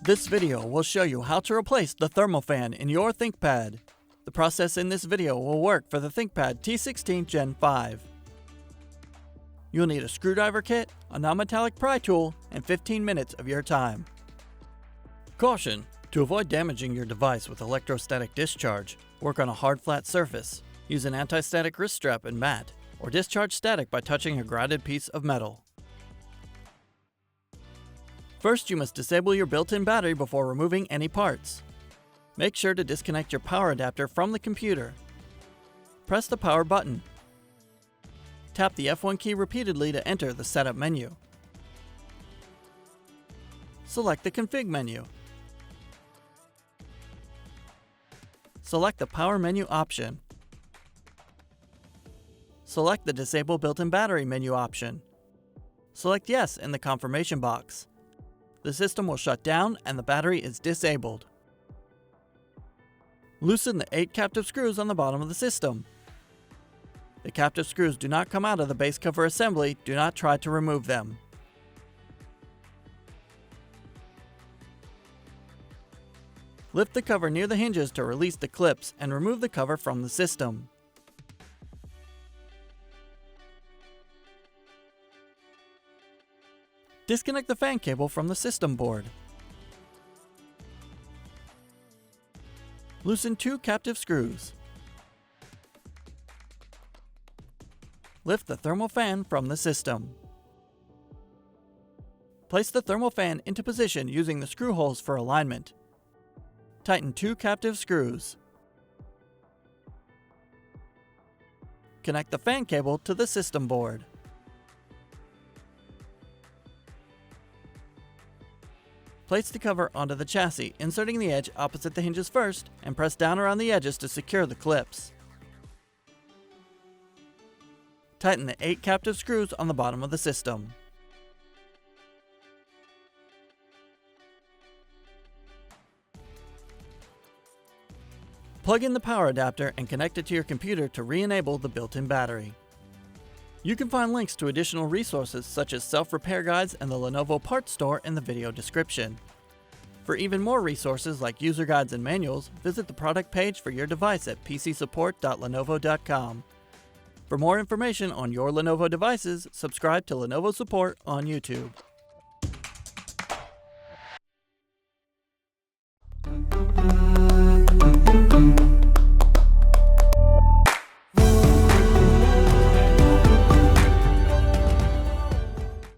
This video will show you how to replace the thermal fan in your ThinkPad. The process in this video will work for the ThinkPad T16 Gen 5. You'll need a screwdriver kit, a non-metallic pry tool, and 15 minutes of your time. Caution! To avoid damaging your device with electrostatic discharge, work on a hard flat surface. Use an anti-static wrist strap and mat, or discharge static by touching a grounded piece of metal. First, you must disable your built-in battery before removing any parts. Make sure to disconnect your power adapter from the computer. Press the power button. Tap the F1 key repeatedly to enter the Setup menu. Select the Config menu. Select the Power menu option. Select the Disable Built-in Battery menu option. Select Yes in the confirmation box. The system will shut down and the battery is disabled. Loosen the 8 captive screws on the bottom of the system. The captive screws do not come out of the base cover assembly. Do not try to remove them. Lift the cover near the hinges to release the clips and remove the cover from the system. Disconnect the fan cable from the system board. Loosen 2 captive screws. Lift the thermal fan from the system. Place the thermal fan into position using the screw holes for alignment. Tighten 2 captive screws. Connect the fan cable to the system board. Place the cover onto the chassis, inserting the edge opposite the hinges first, and press down around the edges to secure the clips. Tighten the 8 captive screws on the bottom of the system. Plug in the power adapter and connect it to your computer to re-enable the built-in battery. You can find links to additional resources such as self-repair guides and the Lenovo parts store in the video description. For even more resources like user guides and manuals, visit the product page for your device at pcsupport.lenovo.com. For more information on your Lenovo devices, subscribe to Lenovo Support on YouTube.